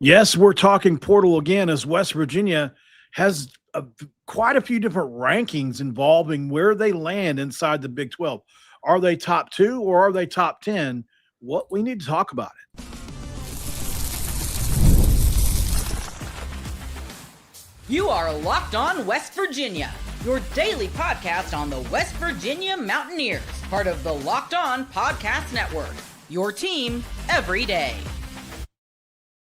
Yes, we're talking portal again as West Virginia has quite a few different rankings involving where they land inside the Big 12. Are they top 2 or are they top 10? What we need to talk about it. You are Locked On West Virginia, your daily podcast on the West Virginia Mountaineers, part of the Locked On Podcast Network, your team every day.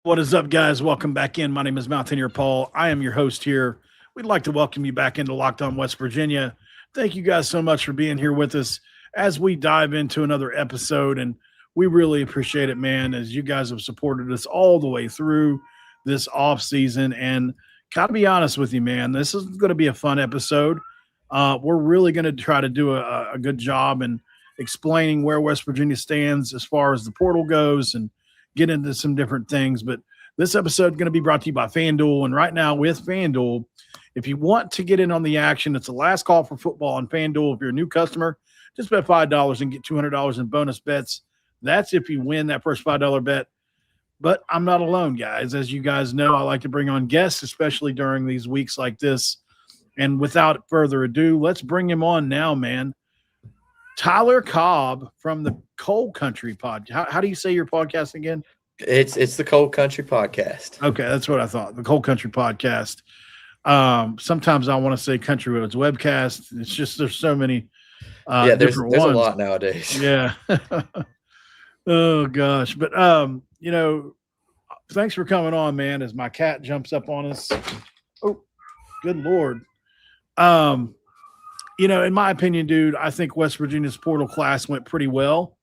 What is up, guys? Welcome back in. My name is Mountaineer Paul. I am your host here. We'd like to welcome you back into Locked On West Virginia. Thank you guys so much for being here with us as we dive into another episode, and we really appreciate it, man, as you guys have supported us all the way through this offseason. And gotta be honest with you, man, this is going to be a fun episode. We're really going to try to do a good job in explaining where West Virginia stands as far as the portal goes and get into some different things. But this episode is going to be brought to you by FanDuel. And right now with FanDuel, if you want to get in on the action, it's the last call for football on FanDuel. If you're a new customer, just bet $5 and get $200 in bonus bets. That's if you win that first $5 bet. But I'm not alone, guys. As you guys know, I like to bring on guests, especially during these weeks like this. And without further ado, let's bring him on now, man. Tyler Cobb from the Cold Country Pod. How do you say your podcast again? It's the Cold Country Podcast. Okay, that's what I thought. The Cold Country Podcast. Sometimes I want to say Country Roads Webcast. It's just there's so many there's different a ones. lot nowadays. Yeah. Oh gosh. But thanks for coming on, man, as my cat jumps up on us. Oh, good Lord. In my opinion, dude, I think West Virginia's portal class went pretty well.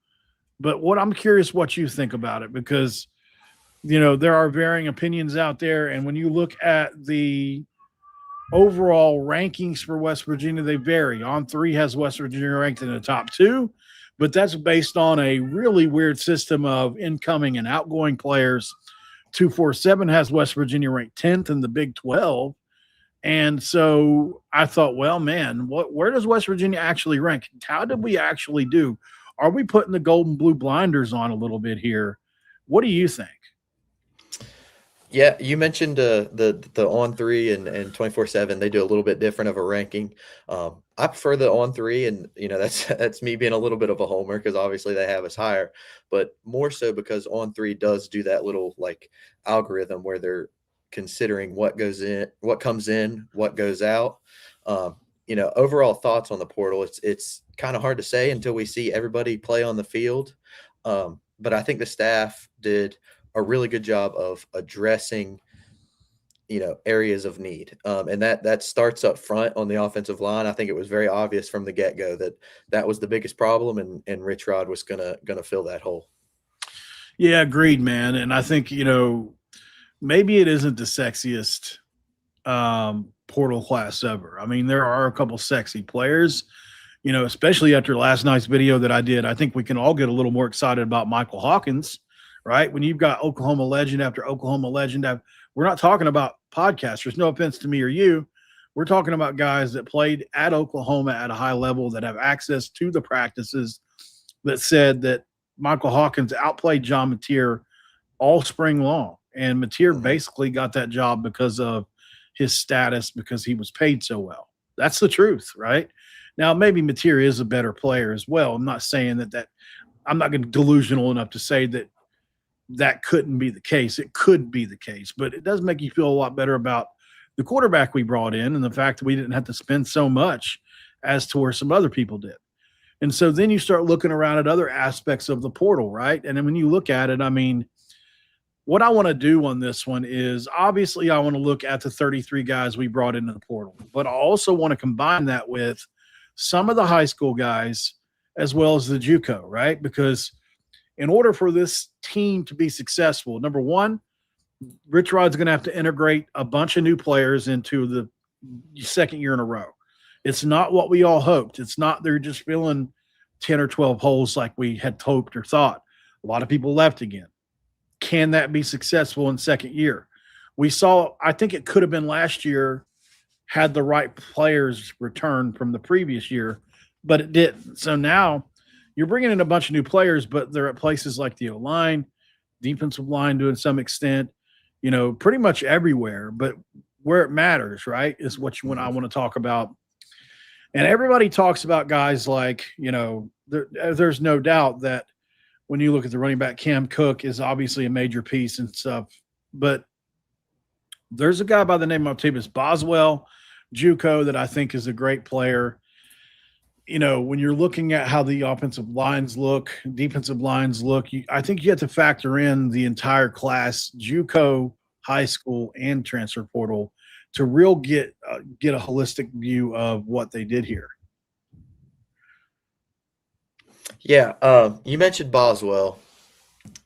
But what I'm curious what you think about it, because, there are varying opinions out there. And when you look at the overall rankings for West Virginia, they vary. On3 has West Virginia ranked in the top 2, but that's based on a really weird system of incoming and outgoing players. 247 has West Virginia ranked 10th in the Big 12. And so I thought, well, man, where does West Virginia actually rank? How did we actually do? Are we putting the gold and blue blinders on a little bit here? What do you think? Yeah, you mentioned the On3 and 24/7. They do a little bit different of a ranking. I prefer the On3, and that's me being a little bit of a homer because obviously they have us higher, but more so because On3 does do that little algorithm where they're considering what goes in, what comes in, what goes out. Overall thoughts on the portal. It's kind of hard to say until we see everybody play on the field. But I think the staff did a really good job of addressing, areas of need. And that starts up front on the offensive line. I think it was very obvious from the get-go that was the biggest problem, and Rich Rod was gonna fill that hole. Yeah, agreed, man. And I think, maybe it isn't the sexiest portal class ever. I mean, there are a couple sexy players, especially after last night's video that I did. I think we can all get a little more excited about Michael Hawkins, right? When you've got Oklahoma legend after Oklahoma legend. We're not talking about podcasters, no offense to me or you. We're talking about guys that played at Oklahoma at a high level, that have access to the practices, that said that Michael Hawkins outplayed John Mateer all spring long. And Mateer basically got that job because of his status, because he was paid so well. That's the truth, right? Now, maybe Mateer is a better player as well. I'm not saying that I'm not going to delusional enough to say that couldn't be the case. It could be the case, but it does make you feel a lot better about the quarterback we brought in and the fact that we didn't have to spend so much as to where some other people did. And so then you start looking around at other aspects of the portal, right? And then when you look at it, I mean, what I want to do on this one is obviously I want to look at the 33 guys we brought into the portal, but I also want to combine that with some of the high school guys as well as the Juco, right? Because in order for this team to be successful, number one, Rich Rod's going to have to integrate a bunch of new players into the second year in a row. It's not what we all hoped. It's not they're just filling 10 or 12 holes like we had hoped or thought. A lot of people left again. Can that be successful in second year? We saw, I think it could have been last year had the right players return from the previous year, but it didn't. So now you're bringing in a bunch of new players, but they're at places like the O-line, defensive line to some extent. pretty much everywhere. But where it matters, right, is what you want. I want to talk about. And everybody talks about guys like, there's no doubt that when you look at the running back, Cam Cook is obviously a major piece and stuff. But there's a guy by the name of Octavius Boswell, Juco, that I think is a great player. When you're looking at how the offensive lines look, defensive lines look, I think you have to factor in the entire class, JUCO, high school, and transfer portal, to get a holistic view of what they did here. Yeah, you mentioned Boswell.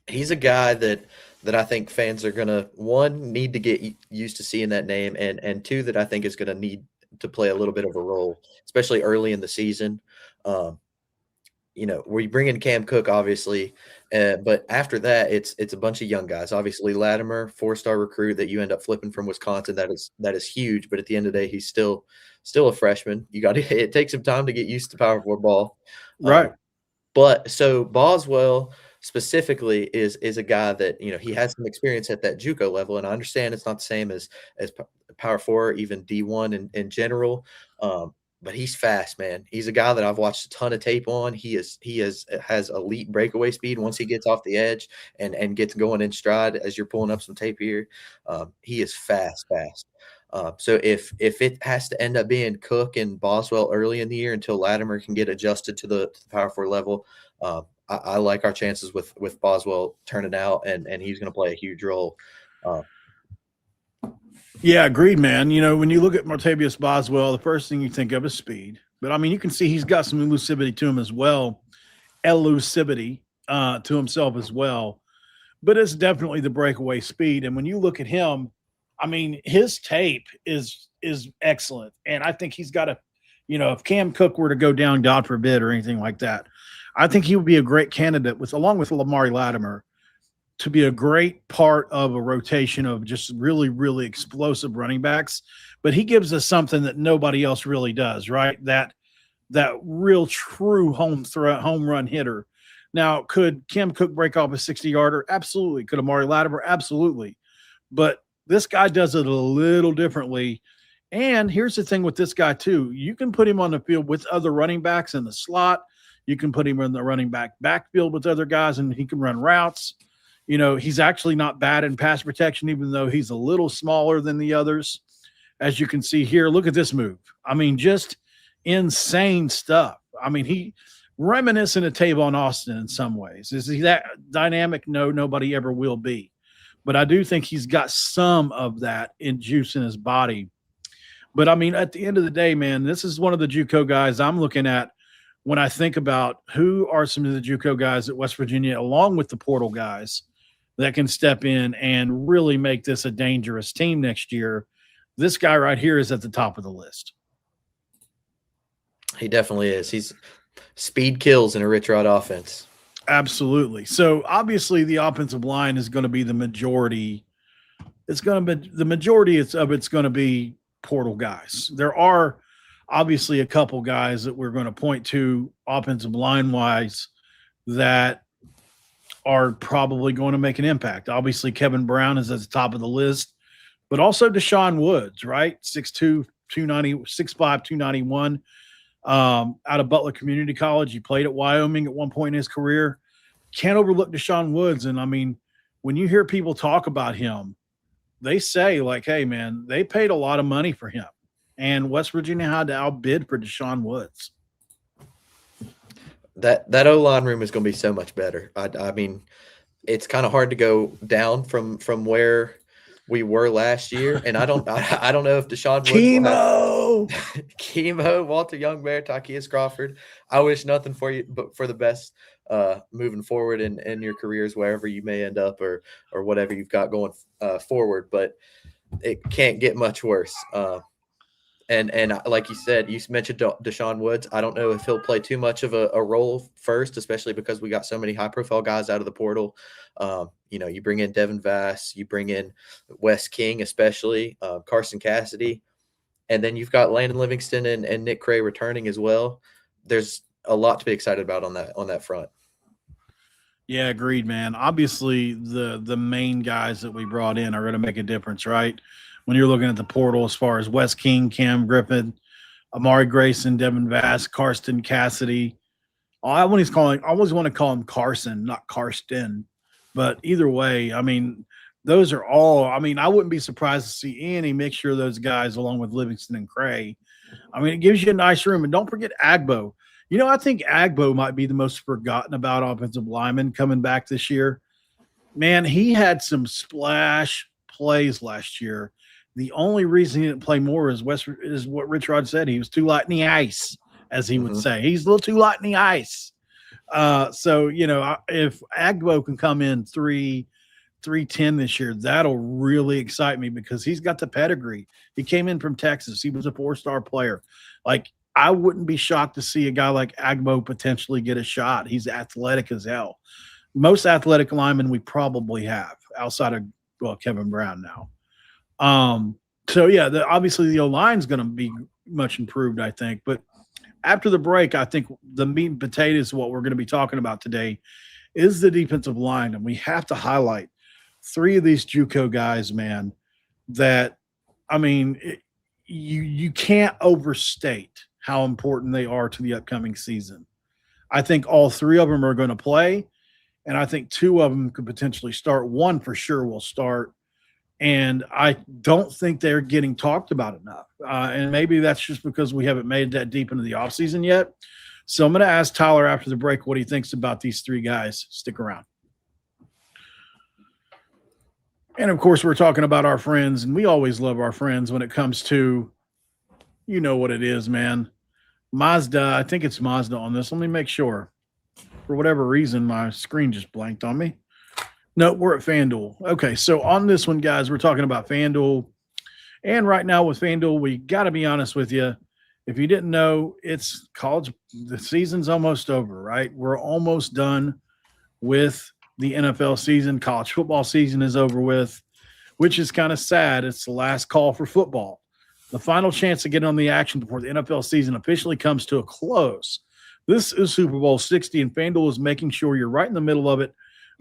He's a guy that I think fans are gonna, one, need to get used to seeing that name, and two, that I think is gonna need to play a little bit of a role, especially early in the season. Where you bring in Cam Cook, obviously, but after that, it's a bunch of young guys. Obviously, Latimer, 4-star recruit that you end up flipping from Wisconsin. That is huge. But at the end of the day, he's still a freshman. It takes some time to get used to power forward ball, right? But so Boswell specifically is a guy that, he has some experience at that JUCO level, and I understand it's not the same as Power 4, even D1 in general. But he's fast, man. He's a guy that I've watched a ton of tape on. He has elite breakaway speed once he gets off the edge and gets going in stride. As you're pulling up some tape here, he is fast. So if it has to end up being Cook and Boswell early in the year until Latimer can get adjusted to the Power 4 level, I like our chances with Boswell turning out, and he's going to play a huge role. Yeah, agreed, man. When you look at Martavius Boswell, the first thing you think of is speed. But, I mean, you can see he's got some elusivity to him as well, to himself as well. But it's definitely the breakaway speed. And when you look at him, I mean, his tape is excellent. And I think he's got if Cam Cook were to go down, God forbid, or anything like that, I think he would be a great candidate along with Lamari Latimer, to be a great part of a rotation of just really, really explosive running backs. But he gives us something that nobody else really does, right? That real true home run hitter. Now, could Cam Cook break off a 60-yarder? Absolutely. Could Amari Latimer? Absolutely. But this guy does it a little differently. And here's the thing with this guy, too. You can put him on the field with other running backs in the slot. You can put him in the running backfield with other guys, and he can run routes. He's actually not bad in pass protection, even though he's a little smaller than the others. As you can see here, look at this move. I mean, just insane stuff. I mean, he reminiscent of Tavon Austin in some ways. Is he that dynamic? No, nobody ever will be. But I do think he's got some of that juice in his body. But, I mean, at the end of the day, man, this is one of the JUCO guys I'm looking at when I think about who are some of the JUCO guys at West Virginia, along with the portal guys, that can step in and really make this a dangerous team next year. This guy right here is at the top of the list. He definitely is. He's speed kills in a Rich Rod offense. Absolutely. So obviously the offensive line is going to be the majority. It's going to be the majority of it's going to be portal guys. There are obviously a couple guys that we're going to point to offensive line wise that are probably going to make an impact. Obviously, Kevin Brown is at the top of the list, but also Deshaun Woods, right? 6'2", 6'5", 291, out of Butler Community College. He played at Wyoming at one point in his career. Can't overlook Deshaun Woods. And, I mean, when you hear people talk about him, they say, like, hey, man, they paid a lot of money for him. And West Virginia had to outbid for Deshaun Woods. That O-line room is going to be so much better. I mean, it's kind of hard to go down from where we were last year, and I don't know if Deshaun Woods Chemo, Walter Youngbear, Tykeus Crawford. I wish nothing for you but for the best moving forward in your careers, wherever you may end up or whatever you've got going forward. But it can't get much worse. And like you said, you mentioned Deshaun Woods. I don't know if he'll play too much of a role first, especially because we got so many high-profile guys out of the portal. You bring in Devin Vass, you bring in Wes King, especially Carson Cassidy, and then you've got Landon Livingston and Nick Cray returning as well. There's a lot to be excited about on that front. Yeah, agreed, man. Obviously, the main guys that we brought in are going to make a difference, right? When you're looking at the portal, as far as Wes King, Cam Griffin, Amari Grayson, Devin Vass, Karsten Cassidy. I always want to call him Carson, not Karsten. But either way, I mean, those are all. I mean, I wouldn't be surprised to see any mixture of those guys along with Livingston and Cray. I mean, it gives you a nice room. And don't forget Agbo. I think Agbo might be the most forgotten about offensive lineman coming back this year. Man, he had some splash plays last year. The only reason he didn't play more is what Rich Rod said. He was too light in the ice, as he would say. He's a little too light in the ice. If Agbo can come in 310 this year, that'll really excite me because he's got the pedigree. He came in from Texas. He was a 4-star player. Like, I wouldn't be shocked to see a guy like Agbo potentially get a shot. He's athletic as hell. Most athletic linemen we probably have outside of Kevin Brown now. Obviously the O-line's going to be much improved, I think. But after the break, I think the meat and potatoes of what we're going to be talking about today is the defensive line. And we have to highlight 3 of these Juco guys, man, that, I mean, you can't overstate how important they are to the upcoming season. I think all 3 of them are going to play, and I think 2 of them could potentially start. 1 for sure will start, and I don't think they're getting talked about enough. And maybe that's just because we haven't made that deep into the offseason yet. So I'm going to ask Tyler after the break what he thinks about these 3 guys. Stick around. And, of course, we're talking about our friends, and we always love our friends when it comes to, you know what it is, man. Mazda, I think it's Mazda on this. Let me make sure. For whatever reason, my screen just blanked on me. No, we're at FanDuel. Okay, so on this one, guys, we're talking about FanDuel. And right now with FanDuel, we got to be honest with you. If you didn't know, it's college. The season's almost over, right? We're almost done with the NFL season. College football season is over with, which is kind of sad. It's the last call for football. The final chance to get on the action before the NFL season officially comes to a close. This is Super Bowl 60, and FanDuel is making sure you're right in the middle of it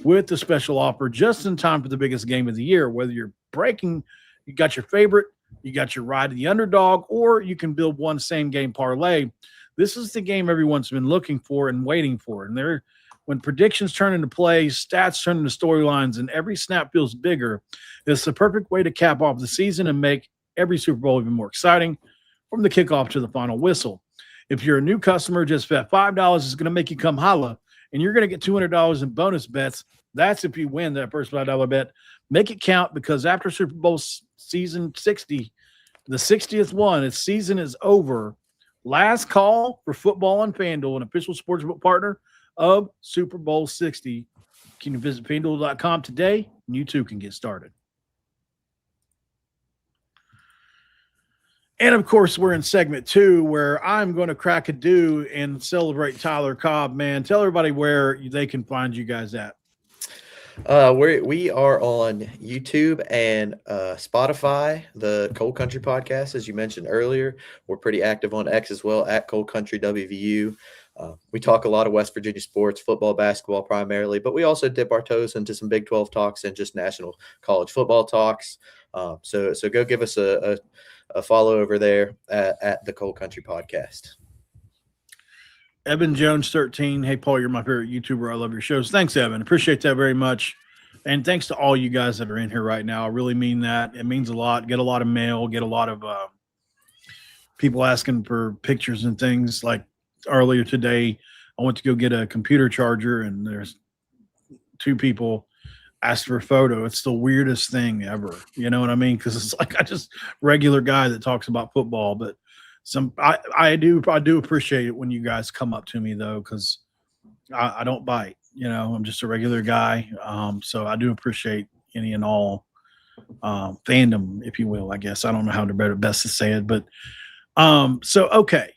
with the special offer just in time for the biggest game of the year. Whether you're breaking, you got your favorite, you got your ride to the underdog, or you can build one same-game parlay. This is the game everyone's been looking for and waiting for. And when predictions turn into plays, stats turn into storylines, and every snap feels bigger, it's the perfect way to cap off the season and make every Super Bowl even more exciting from the kickoff to the final whistle. If you're a new customer, just bet $5 is going to make you come holla, and you're going to get $200 in bonus bets. That's if you win that first $5 bet. Make it count, because after Super Bowl season 60, the 60th one, its season is over. Last call for football on FanDuel, an official sportsbook partner of Super Bowl 60. Can you visit FanDuel.com today, and you too can get started. And, of course, we're in segment 2 where I'm going to crack a do and celebrate Tyler Cobb. Man, tell everybody where they can find you guys at. We are on YouTube and Spotify, the Cold Country Podcast, as you mentioned earlier. We're pretty active on X as well, at Cold Country WVU. We talk a lot of West Virginia sports, football, basketball primarily, but we also dip our toes into some Big 12 talks and just national college football talks. So go give us a follow over there at the Cold Country Podcast. Evan Jones 13. Hey, Paul, you're my favorite YouTuber. I love your shows. Thanks, Evan. Appreciate that very much. And thanks to all you guys that are in here right now. I really mean that. It means a lot. Get a lot of mail. Get a lot of people asking for pictures and things. Like earlier today, I went to go get a computer charger, and there's 2 people asked for a photo. It's the weirdest thing ever. You know what I mean? Because it's like I just regular guy that talks about football, but I do appreciate it when you guys come up to me, though, because I don't bite. You know, I'm just a regular guy. So I do appreciate any and all fandom, if you will. I guess I don't know how to best to say it, but okay,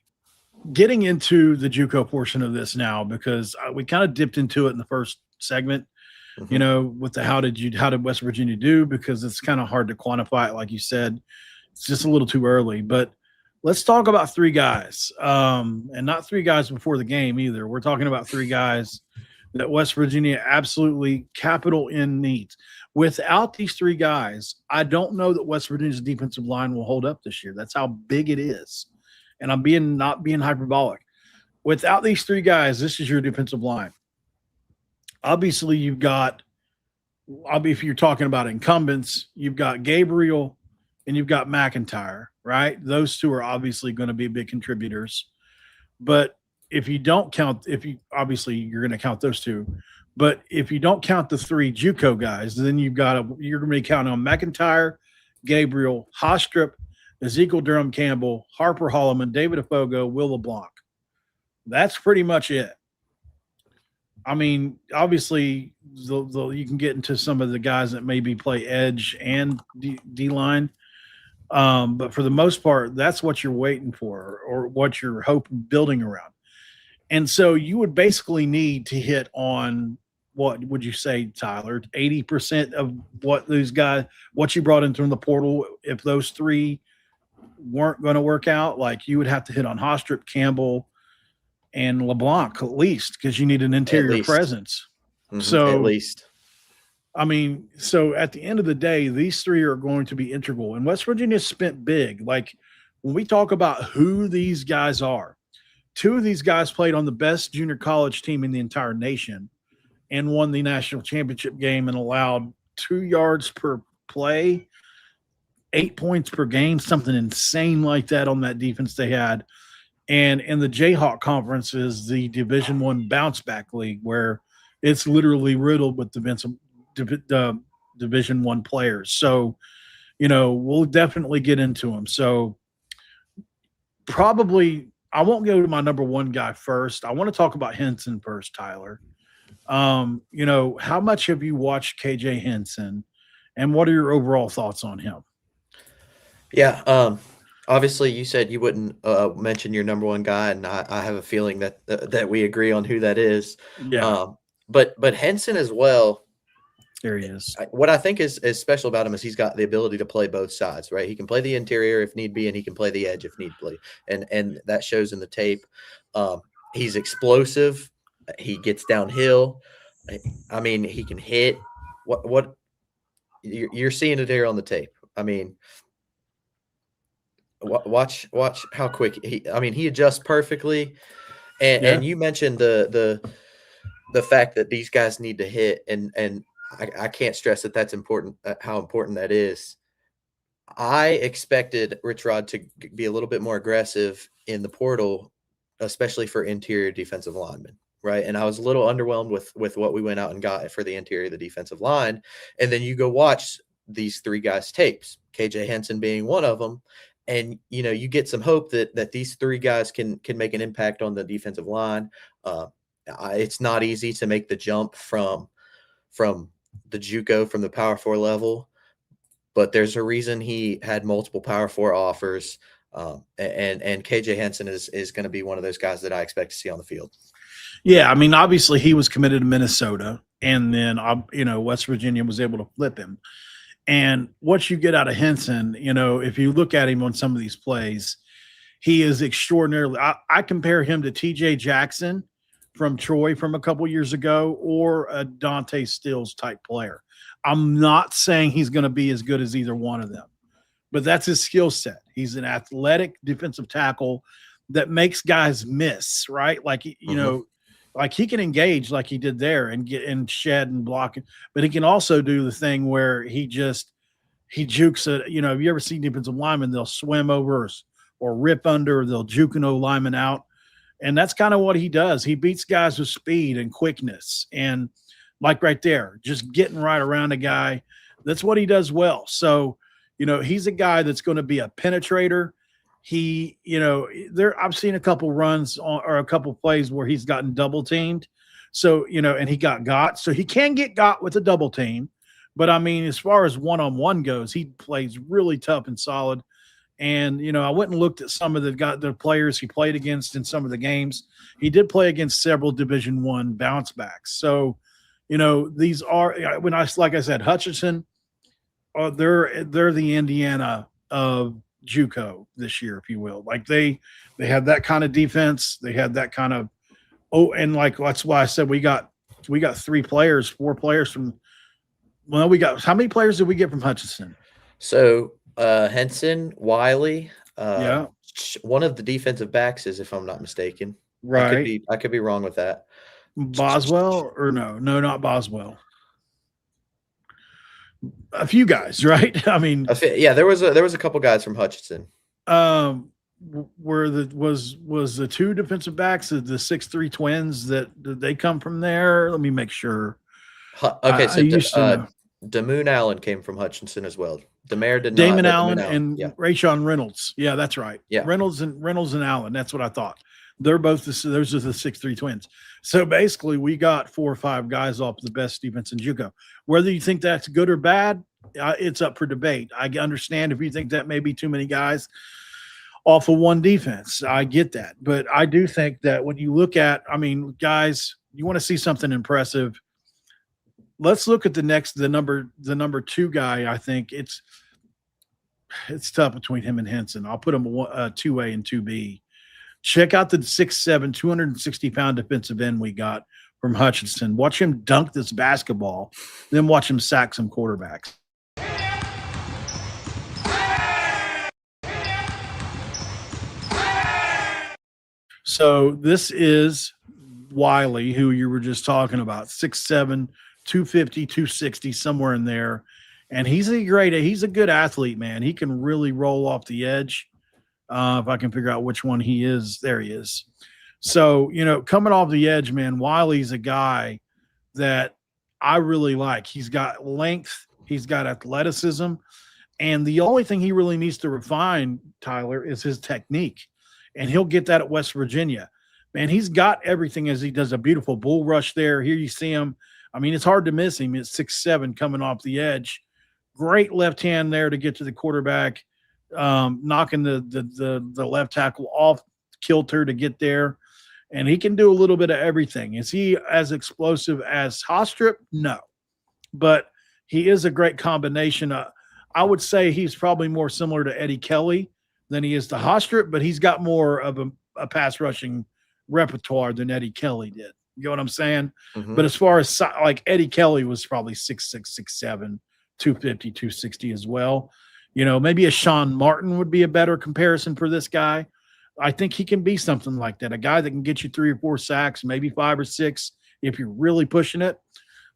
getting into the JUCO portion of this now, because we kind of dipped into it in the first segment. Mm-hmm. You know, with the how did West Virginia do? Because it's kind of hard to quantify it, like you said. It's just a little too early, but let's talk about 3 guys, and not 3 guys before the game either. We're talking about 3 guys that West Virginia absolutely capital in needs. Without these three guys, I don't know that West Virginia's defensive line will hold up this year. That's how big it is. And I'm being not being hyperbolic. Without these three guys, this is your defensive line. Obviously, you've got, if you're talking about incumbents, you've got Gabriel and you've got McIntyre, right? Those two are obviously going to be big contributors. But if you don't count, obviously you're going to count those two. But if you don't count the three JUCO guys, then you're going to be counting on McIntyre, Gabriel, Hostrip, Ezekiel Durham Campbell, Harper Holloman, David Afogo, Will LeBlanc. That's pretty much it. I mean, obviously, you can get into some of the guys that maybe play edge and D line, but for the most part, that's what you're waiting for or what you're building around. And so you would basically need to hit on, what would you say, Tyler, 80% of what you brought in from the portal. If those three weren't going to work out, like you would have to hit on Hostrip, Campbell, and LeBlanc at least, because you need an interior presence. Mm-hmm. So at least. I mean, so at the end of the day, these three are going to be integral. And West Virginia spent big. Like when we talk about who these guys are, two of these guys played on the best junior college team in the entire nation and won the national championship game and allowed 2 yards per play, 8 points per game, something insane like that on that defense they had. And in the Jayhawk Conference is the Division I bounce back league, where it's literally riddled with Division I players. So, we'll definitely get into them. So probably I won't go to my number one guy first. I want to talk about Henson first, Tyler. How much have you watched KJ Henson, and what are your overall thoughts on him? Yeah. Obviously, you said you wouldn't mention your number one guy, and I have a feeling that we agree on who that is. Yeah. But Henson as well. There he is. What I think is special about him is he's got the ability to play both sides, right? He can play the interior if need be, and he can play the edge if need be, and that shows in the tape. He's explosive. He gets downhill. I mean, he can hit. What you're seeing it here on the tape. I mean. Watch how quick he adjusts perfectly, and you mentioned the fact that these guys need to hit, and I can't stress that that's important, how important that is. I expected Rich Rod to be a little bit more aggressive in the portal, especially for interior defensive linemen, right? And I was a little underwhelmed with what we went out and got for the interior of the defensive line, and then you go watch these three guys' tapes, KJ Henson being one of them. And, you get some hope that these three guys can make an impact on the defensive line. It's not easy to make the jump from the JUCO, from the Power 4 level, but there's a reason he had multiple Power 4 offers. And KJ Henson is going to be one of those guys that I expect to see on the field. Yeah, I mean, obviously he was committed to Minnesota, and then, West Virginia was able to flip him. And what you get out of Henson, if you look at him on some of these plays, he is extraordinarily – I compare him to T.J. Jackson from Troy from a couple years ago, or a Dante Stills type player. I'm not saying he's going to be as good as either one of them, but that's his skill set. He's an athletic defensive tackle that makes guys miss, right? Like, like he can engage like he did there and get and shed and block, but he can also do the thing where he jukes it. Have you ever seen defensive linemen? They'll swim over or rip under, they'll juke an old lineman out. And that's kind of what he does. He beats guys with speed and quickness. And like right there, just getting right around a guy. That's what he does well. So, he's a guy that's going to be a penetrator. He, I've seen a couple runs or a couple plays where he's gotten double teamed. So, and he got. So he can get got with a double team. But I mean, as far as one-on-one goes, he plays really tough and solid. And, I went and looked at some of the players he played against in some of the games. He did play against several Division I bounce backs. So, these are, like I said, Hutchinson, they're the Indiana of JUCO this year, if you will. Like they had that kind of defense. They had that kind of, and like, that's why I said we got we got 4 players from. Well, we got how many players did we get from Hutchinson? So Henson, Wiley, Yeah, one of the defensive backs is, if I'm not mistaken. right. I could be wrong with that. Boswell or no, not Boswell. A few guys, right? I mean, Yeah, there was a couple guys from Hutchinson. Were was the 2 defensive backs the 6'3" twins that did they come from there? Let me make sure. Okay, I used to know. Damoon Allen came from Hutchinson as well. Demare did Damon not. Allen Allen, and yeah. Rayshon Reynolds. Yeah, that's right. Yeah. Reynolds and Allen. That's what I thought. They're both those are the 6'3" twins. So basically, we got 4 or 5 guys off the best defense in Juco. Whether you think that's good or bad, it's up for debate. I understand if you think that may be too many guys off of one defense. I get that. But I do think that when you look at, I mean, guys, you want to see something impressive. Let's look at the number 2 guy. I think it's tough between him and Henson. I'll put him 2A and 2B. Check out the 6'7", 260-pound defensive end we got from Hutchinson. Watch him dunk this basketball, then watch him sack some quarterbacks. So this is Wiley, who you were just talking about, 6'7", 250, 260, somewhere in there. And he's a good athlete, man. He can really roll off the edge. If I can figure out which one he is, there he is. So, coming off the edge, man, Wiley's a guy that I really like. He's got length, he's got athleticism, and the only thing he really needs to refine, Tyler, is his technique. And he'll get that at West Virginia. Man, he's got everything as he does a beautiful bull rush there. Here you see him. I mean, it's hard to miss him. It's 6'7" coming off the edge. Great left hand there to get to the quarterback. Knocking the left tackle off kilter to get there, and he can do a little bit of everything. Is he as explosive as Hostrip? No, but he is a great combination. I would say he's probably more similar to Eddie Kelly than he is to Hostrip, but he's got more of a pass rushing repertoire than Eddie Kelly did. You know what I'm saying? Mm-hmm. But as far as like Eddie Kelly was probably 6'6", 6'7", 250, 260 as well. Maybe a Sean Martin would be a better comparison for this guy. I think he can be something like that, a guy that can get you 3 or 4 sacks, maybe 5 or 6 if you're really pushing it.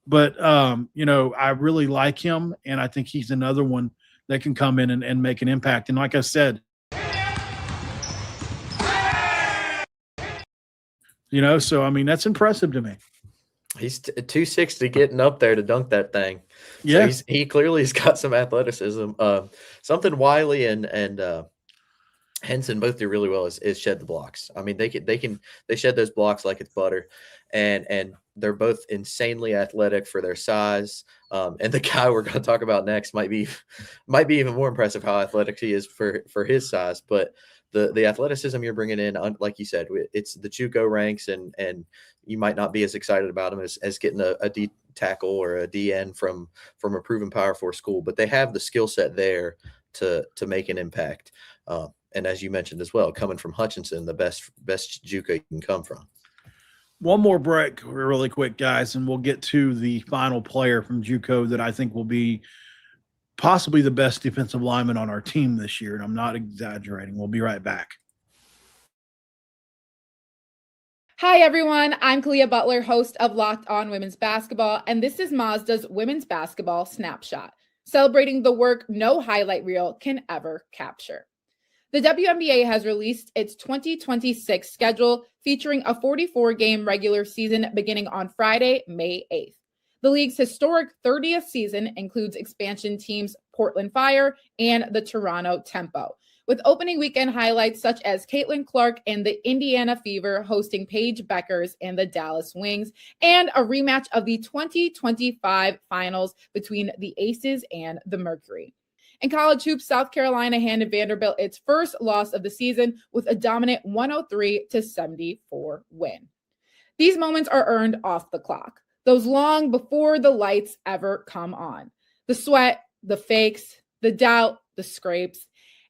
But, I really like him, and I think he's another one that can come in and make an impact. And like I said, so, I mean, that's impressive to me. He's 260 getting up there to dunk that thing. Yeah, so he clearly has got some athleticism. Something Wiley and Henson both do really well is shed the blocks. I mean, they shed those blocks like it's butter, and they're both insanely athletic for their size. And the guy we're going to talk about next might be even more impressive how athletic he is for his size, but. The athleticism you're bringing in, like you said, it's the Juco ranks, and you might not be as excited about him as getting a D tackle or a DN from a proven Power 4 school, but they have the skill set there to make an impact. And as you mentioned as well, coming from Hutchinson, the best Juco you can come from. One more break really quick, guys, and we'll get to the final player from Juco that I think will be possibly the best defensive lineman on our team this year, and I'm not exaggerating. We'll be right back. Hi, everyone. I'm Kalia Butler, host of Locked On Women's Basketball, and this is Mazda's Women's Basketball Snapshot, celebrating the work no highlight reel can ever capture. The WNBA has released its 2026 schedule, featuring a 44-game regular season beginning on Friday, May 8th. The league's historic 30th season includes expansion teams Portland Fire and the Toronto Tempo, with opening weekend highlights such as Caitlin Clark and the Indiana Fever hosting Paige Beckers and the Dallas Wings, and a rematch of the 2025 finals between the Aces and the Mercury. In college hoops, South Carolina handed Vanderbilt its first loss of the season with a dominant 103-74 win. These moments are earned off the clock. Those long before the lights ever come on. The sweat, the fakes, the doubt, the scrapes,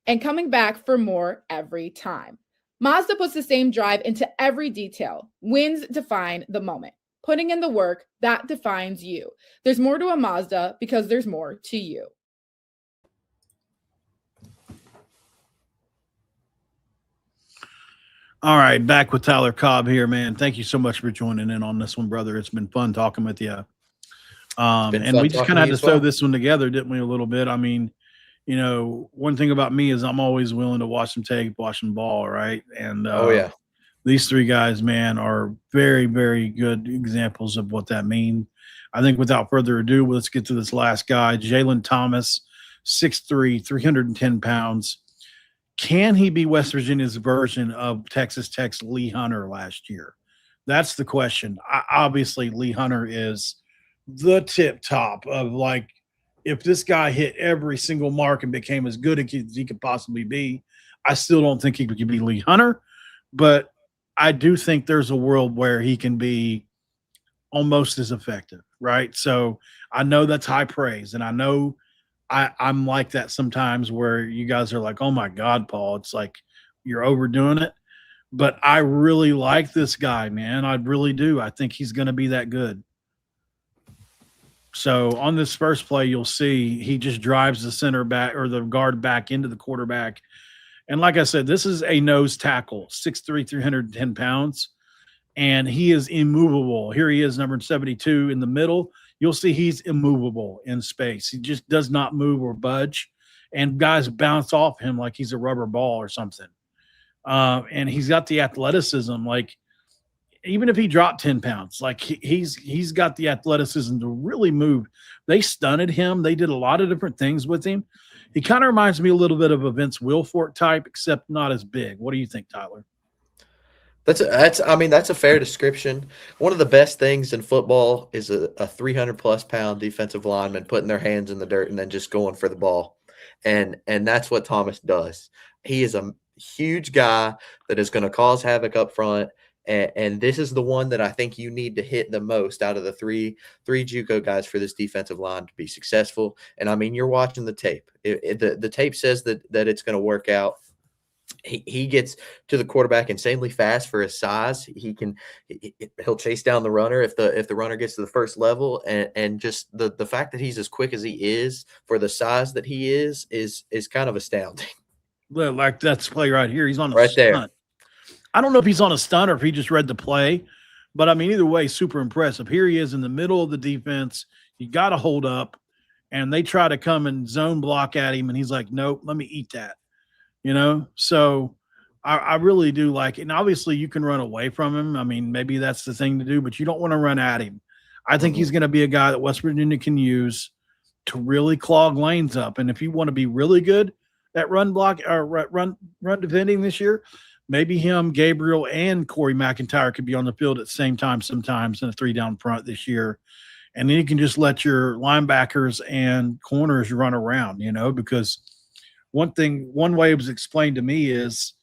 and coming back for more every time. Mazda puts the same drive into every detail. Wins define the moment. putting in the work that defines you. There's more to a Mazda because there's more to you. All right, back with Tyler Cobb here, man. Thank you so much for joining in on this one, brother. It's been fun talking with you. And we just kind of had to throw this one together, didn't we, a little bit? I mean, one thing about me is I'm always willing to watch them tape, watch them ball, right? And these three guys, man, are very, very good examples of what that means. I think without further ado, let's get to this last guy, Jalen Thomas, 6'3", 310 pounds. Can he be West Virginia's version of Texas Tech's Lee Hunter last year? That's the question. Obviously, Lee Hunter is the tip top of, like, if this guy hit every single mark and became as good as he could possibly be, I still don't think he could be Lee Hunter. But I do think there's a world where he can be almost as effective, right? So I know that's high praise, and I know I'm like that sometimes where you guys are like, oh my God, Paul, it's like you're overdoing it. But I really like this guy, man. I really do. I think he's going to be that good. So on this first play, you'll see he just drives the center back or the guard back into the quarterback. And like I said, this is a nose tackle, 6'3", 310 pounds. And he is immovable. Here he is, number 72 in the middle. You'll see he's immovable in space. He just does not move or budge. And guys bounce off him like he's a rubber ball or something. And he's got the athleticism. Like, even if he dropped 10 pounds, like he's got the athleticism to really move. They stunted him. They did a lot of different things with him. He kind of reminds me a little bit of a Vince Wilfork type, except not as big. What do you think, Tyler? That's a fair description. One of the best things in football is a 300+ pound defensive lineman putting their hands in the dirt and then just going for the ball. And that's what Thomas does. He is a huge guy that is going to cause havoc up front. And this is the one that I think you need to hit the most out of the three Juco guys for this defensive line to be successful. And I mean, you're watching the tape. The tape says that it's going to work out. He gets to the quarterback insanely fast for his size. He'll chase down the runner if the runner gets to the first level, and just the fact that he's as quick as he is for the size that he is kind of astounding. Like that's play right here. He's on a right stunt. There. I don't know if he's on a stunt or if he just read the play, but I mean, either way, super impressive. Here he is in the middle of the defense. You got to hold up, and they try to come and zone block at him, and he's like, nope, let me eat that. So I really do like it. And obviously you can run away from him. I mean, maybe that's the thing to do, but you don't want to run at him. I think he's going to be a guy that West Virginia can use to really clog lanes up. And if you want to be really good at run block or run defending this year, maybe him, Gabriel, and Corey McIntyre could be on the field at the same time sometimes in a 3-down front this year. And then you can just let your linebackers and corners run around, because one way it was explained to me is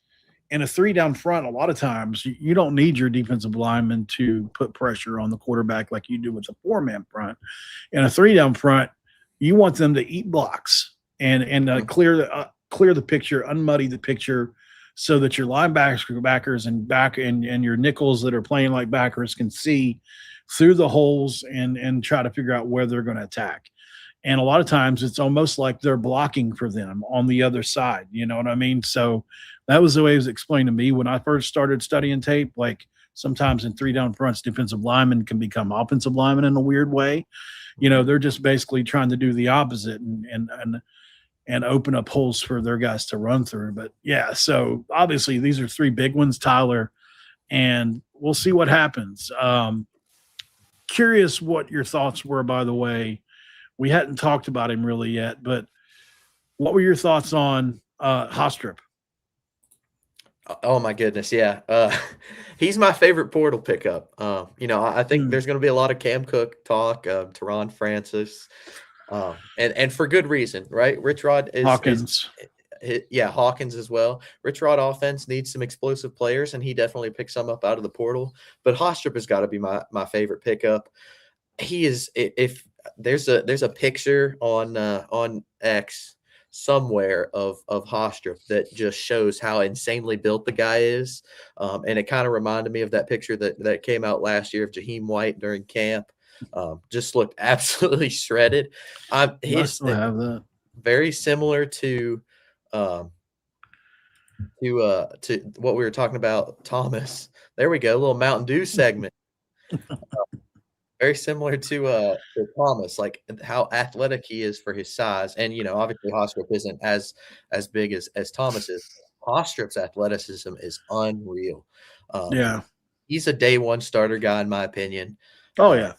in a 3-down front, a lot of times you don't need your defensive lineman to put pressure on the quarterback like you do with a 4-man front. In a 3-down front, you want them to eat blocks and clear the picture, unmuddy the picture, so that your linebackers and your nickels that are playing like backers can see through the holes and try to figure out where they're going to attack. And a lot of times it's almost like they're blocking for them on the other side. You know what I mean? So that was the way it was explained to me when I first started studying tape. Like sometimes in 3-down fronts, defensive linemen can become offensive linemen in a weird way. They're just basically trying to do the opposite and open up holes for their guys to run through. But yeah, so obviously these are 3 big ones, Tyler, and we'll see what happens. Curious what your thoughts were, by the way. We hadn't talked about him really yet, but what were your thoughts on Hostrip? Oh my goodness, yeah. He's my favorite portal pickup. I think there's going to be a lot of Cam Cook talk, Teron Francis, and for good reason, right? Rich Rod is Hawkins. Hawkins as well. Rich Rod offense needs some explosive players, and he definitely picks some up out of the portal. But Hostrip has got to be my favorite pickup. He is. If there's a picture on X somewhere of Hostrup that just shows how insanely built the guy is. And it kind of reminded me of that picture that came out last year of Jaheim White during camp. Just looked absolutely shredded. I He's still have that. very similar to what we were talking about, Thomas. There we go, a little Mountain Dew segment. Very similar to Thomas, like how athletic he is for his size. And obviously Hostrup isn't as big as Thomas is. Hostrup's athleticism is unreal. Yeah. He's a day one starter guy, in my opinion. Oh yeah.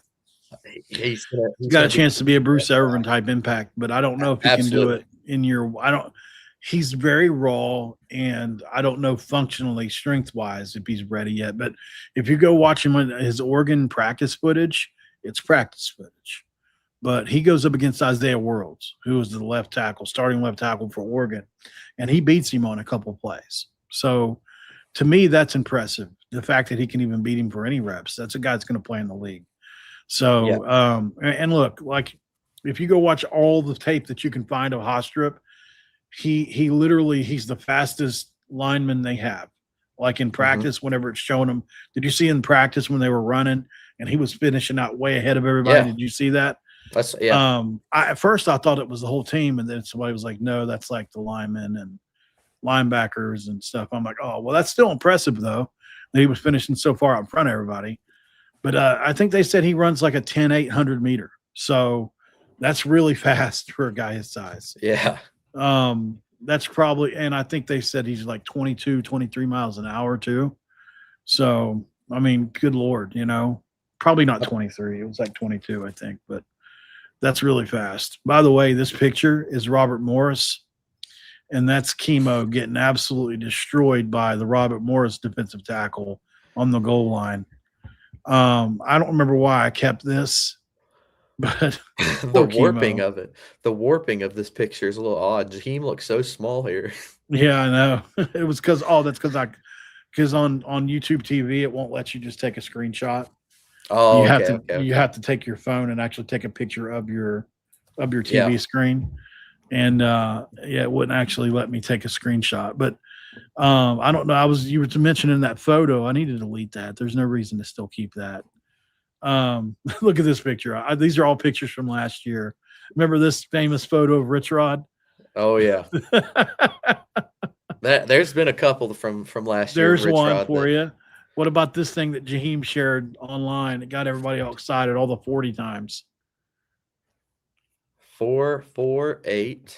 He's got a chance to be a Bruce Everin type impact, but I don't know if he can do it in year. He's very raw, and I don't know functionally, strength wise, if he's ready yet. But if you go watch him on his Oregon practice footage, it's practice footage. But he goes up against Isaiah Worlds, who is the starting left tackle for Oregon, and he beats him on a couple plays. So to me, that's impressive. The fact that he can even beat him for any reps, that's a guy that's going to play in the league. So, and look, like if you go watch all the tape that you can find of Hostrup, he literally, he's the fastest lineman they have. Like in practice, whenever it's showing him, did you see in practice when they were running and he was finishing out way ahead of everybody? Yeah. Did you see that? That's at first I thought it was the whole team, and then somebody was like, no, that's like the linemen and linebackers and stuff. I'm like, oh, well, that's still impressive though, that he was finishing so far out in front of everybody. But I think they said he runs like a 10-800 meter. So that's really fast for a guy his size. Yeah. That's probably, and I think they said he's like 22, 23 miles an hour too. So, I mean, good Lord, probably not 23. It was like 22, I think, but that's really fast. By the way, this picture is Robert Morris, and that's Chemo getting absolutely destroyed by the Robert Morris defensive tackle on the goal line. I don't remember why I kept this, but the warping of it, the warping of this picture is a little odd. Jaheim looks so small here. Yeah, I know. It was because on YouTube TV it won't let you just take a screenshot. Oh, you have to take your phone and actually take a picture of your TV screen, and it wouldn't actually let me take a screenshot. But I don't know. You were mentioning that photo. I need to delete that. There's no reason to still keep that. Look at this picture. These are all pictures from last year. Remember this famous photo of Rich Rod? Oh yeah. There's been a couple from last year. There's one for you. What about this thing that Jaheim shared online? It got everybody all excited all the 40 times. 4.48.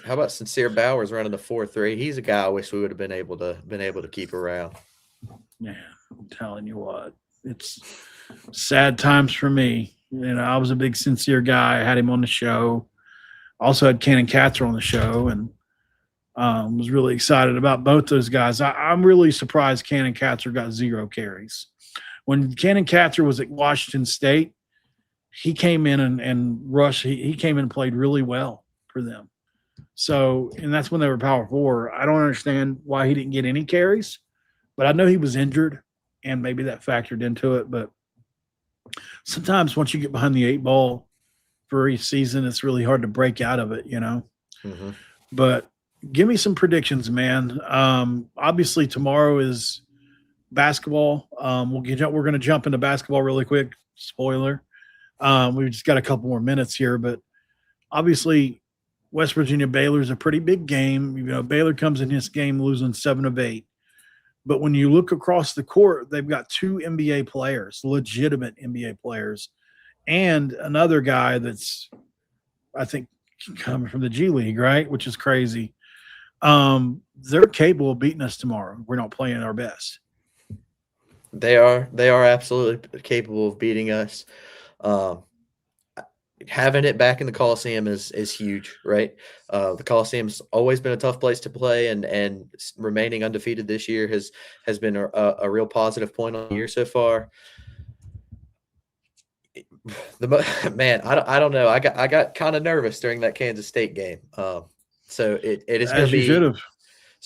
How about Sincere Bowers running the 4.3? He's a guy I wish we would have been able to keep around. Yeah, I'm telling you what, it's sad times for me. I was a big Sincere guy. I had him on the show. Also had Cannon Katzer on the show, and was really excited about both those guys. I'm really surprised Cannon Katzer got 0 carries. When Cannon Katzer was at Washington State, he came in and rushed. He came in and played really well for them. So, and that's when they were Power 4. I don't understand why he didn't get any carries, but I know he was injured, and maybe that factored into it. But sometimes once you get behind the 8 ball for each season, it's really hard to break out of it, Mm-hmm. But give me some predictions, man. Obviously, tomorrow is basketball. We're going to jump into basketball really quick. Spoiler. We've just got a couple more minutes here, but obviously West Virginia Baylor is a pretty big game. Baylor comes in this game losing 7 of 8. But when you look across the court, they've got 2 NBA players, legitimate NBA players, and another guy that's, I think, coming from the G League, right? Which is crazy. They're capable of beating us tomorrow. We're not playing our best. They are absolutely capable of beating us. Having it back in the Coliseum is huge, right? The Coliseum's always been a tough place to play, and remaining undefeated this year has been a real positive point on the year so far. Man, I don't know. I got kind of nervous during that Kansas State game. So it is going to be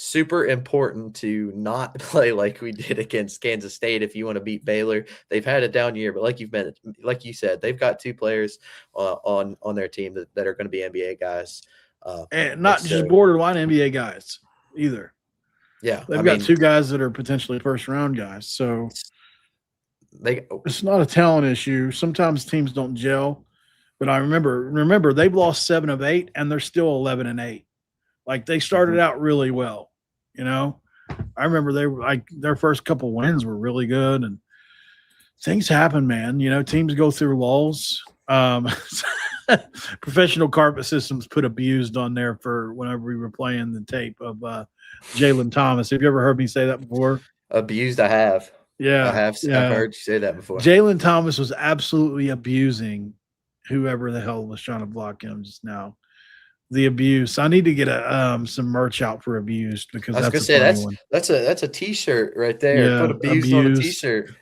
super important to not play like we did against Kansas State if you want to beat Baylor. They've had a down year, but like you said, they've got 2 players on their team that are going to be NBA guys. And not just borderline NBA guys either. Yeah. They've got 2 guys that are potentially first-round guys. So it's not a talent issue. Sometimes teams don't gel. But I remember they've lost 7 of 8, and they're still 11-8. Like, they started out really well, you know. I remember they were like their first couple wins were really good, and things happen, man. You know, teams go through lulls. Professional Carpet Systems put abused on there for whenever we were playing the tape of Jalen Thomas. Have you ever heard me say that before? Abused, I have. Yeah, I have. Yeah. I've heard you say that before. Jalen Thomas was absolutely abusing whoever the hell was trying to block him just now. The abuse. I need to get some merch out for abused because I was gonna say that's a t-shirt right there. Yeah, put abused on a t-shirt.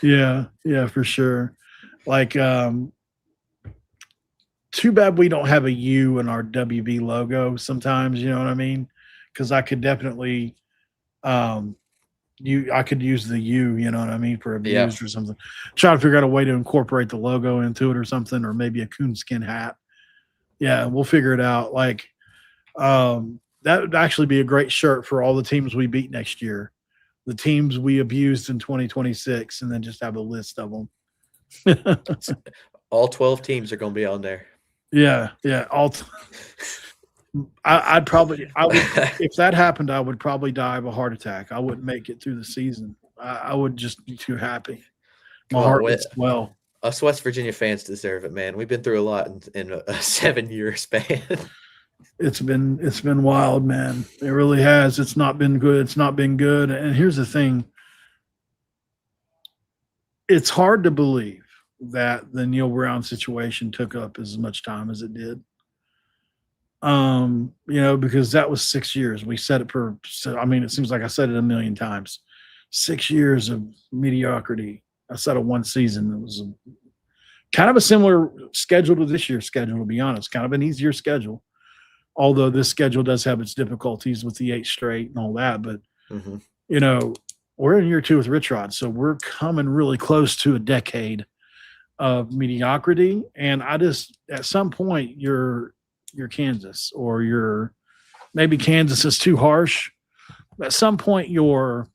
Yeah, for sure. Like, too bad we don't have a U in our WB logo sometimes, you know what I mean? Because I could definitely I could use the U, you know what I mean, for abused or something. Try to figure out a way to incorporate the logo into it or something, or maybe a coonskin hat. Yeah, we'll figure it out. Like, that would actually be a great shirt for all the teams we beat next year, the teams we abused in 2026, and then just have a list of them. All 12 teams are going to be on there. Yeah. I would, if that happened, I would probably die of a heart attack. I wouldn't make it through the season. I would just be too happy. My heart would swell. Us West Virginia fans deserve it, man. We've been through a lot in a 7-year span. It's been wild, man. It really has. It's not been good. It's not been good. And here's the thing. It's hard to believe that the Neil Brown situation took up as much time as it did. You know, because that was 6 years. We said it it seems like I said it a million times. 6 years of mediocrity outside of one season. It was kind of a similar schedule to this year's schedule, to be honest. Kind of an easier schedule. Although this schedule does have its difficulties with the 8 straight and all that. But, you know, we're in year 2 with Rich Rod, so we're coming really close to a decade of mediocrity. And I just, at some point, you're Kansas, or maybe Kansas is too harsh. At some point, you're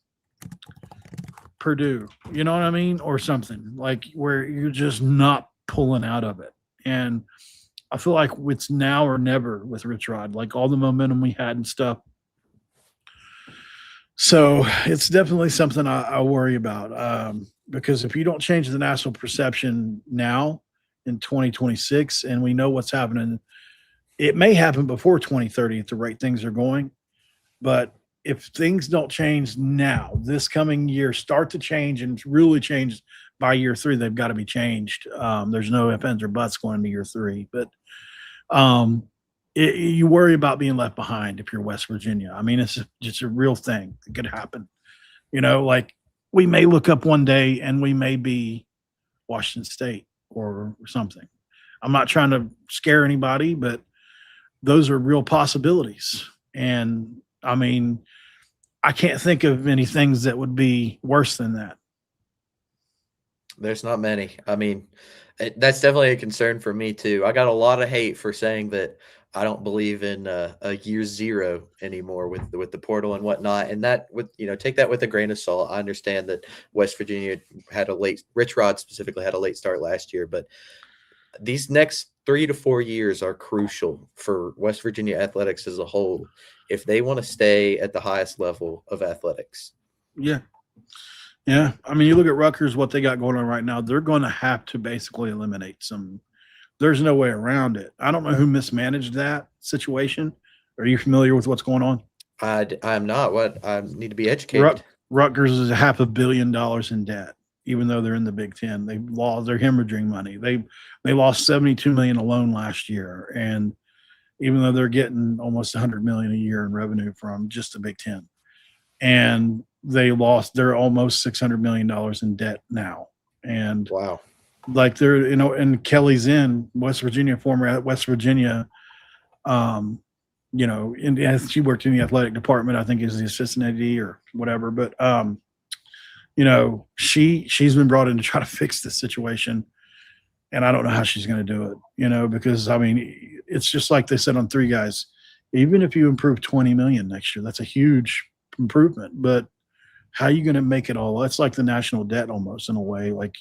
Purdue, you know what I mean? Or something like where you're just not pulling out of it. And I feel like it's now or never with Rich Rod, like all the momentum we had and stuff. So it's definitely something I worry about, because if you don't change the national perception now in 2026, and we know what's happening, it may happen before 2030 if the right things are going. But if things don't change now, this coming year, start to change and really change by year 3, they've got to be changed. There's no ifs, ands, or buts going into year 3. But you worry about being left behind if you're West Virginia. I mean, it's just a real thing. It could happen. You know, like we may look up one day and we may be Washington State or something. I'm not trying to scare anybody, but those are real possibilities. And I mean, I can't think of many things that would be worse than that. There's not many. I mean, that's definitely a concern for me too. I got a lot of hate for saying that I don't believe in a year 0 anymore with the portal and whatnot. And that take that with a grain of salt. I understand that West Virginia had Rich Rod specifically had a late start last year, but these next 3 to 4 years are crucial for West Virginia athletics as a whole if they want to stay at the highest level of athletics. Yeah. I mean, you look at Rutgers, what they got going on right now, they're going to have to basically eliminate some. There's no way around it. I don't know who mismanaged that situation. Are you familiar with what's going on? I'm not. What? I need to be educated. Rutgers is $500 million in debt, even though they're in the Big Ten. They're hemorrhaging money. They lost $72 million alone last year, and even though they're getting almost $100 million a year in revenue from just the Big Ten, and they're almost $600 million in debt now. And wow, like they're and Kelly's in West Virginia, former West Virginia and she worked in the athletic department, I think, as the assistant AD or whatever. But she's been brought in to try to fix this situation, and I don't know how she's going to do it. Because I mean, it's just like they said on Three Guys. Even if you improve 20 million next year, that's a huge improvement. But how are you going to make it all? It's like the national debt almost in a way. Like,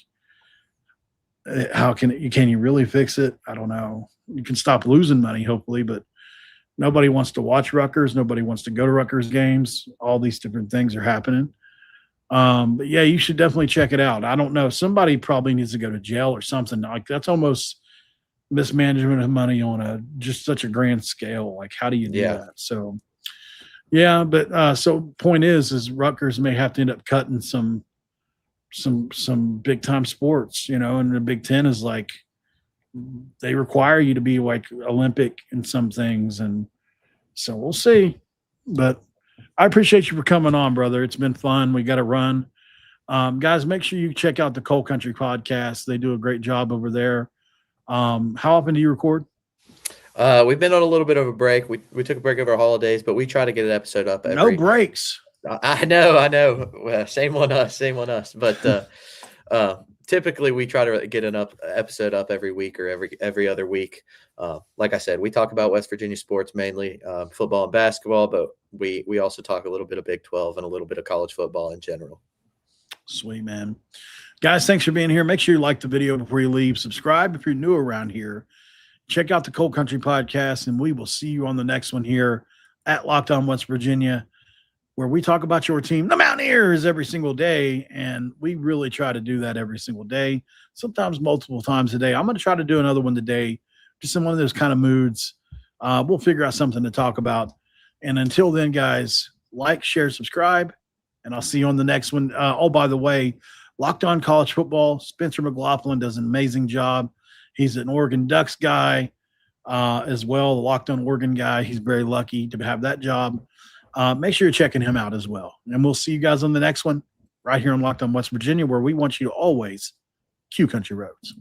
how can you really fix it? I don't know. You can stop losing money, hopefully, but nobody wants to watch Rutgers. Nobody wants to go to Rutgers games. All these different things are happening. But yeah, you should definitely check it out. I don't know. Somebody probably needs to go to jail or something. Like, that's almost mismanagement of money on just such a grand scale. Like, how do you do that? So yeah, but so point is Rutgers may have to end up cutting some big time sports, and the Big Ten is like, they require you to be like Olympic in some things. And so we'll see, but I appreciate you for coming on, brother. It's been fun. We got to run. Guys, make sure you check out the Cold Country podcast. They do a great job over there. How often do you record? We've been on a little bit of a break. We took a break over holidays, but we try to get an episode up No breaks. I know. Well, shame on us. But typically we try to get an episode up every week or every other week. Like I said, we talk about West Virginia sports, mainly football and basketball, but we also talk a little bit of Big 12 and a little bit of college football in general. Sweet, man. Guys, thanks for being here. Make sure you like the video before you leave. Subscribe if you're new around here. Check out the Cold Country podcast, and we will see you on the next one here at Locked On West Virginia, where we talk about your team, the Mountaineers, every single day. And we really try to do that every single day, sometimes multiple times a day. I'm going to try to do another one today, just in one of those kind of moods. We'll figure out something to talk about. And until then, guys, like, share, subscribe, and I'll see you on the next one. Oh, by the way, Locked On College Football, Spencer McLaughlin does an amazing job. He's an Oregon Ducks guy as well, the Locked On Oregon guy. He's very lucky to have that job. Make sure you're checking him out as well. And we'll see you guys on the next one right here on Locked On West Virginia, where we want you to always Q Country Roads.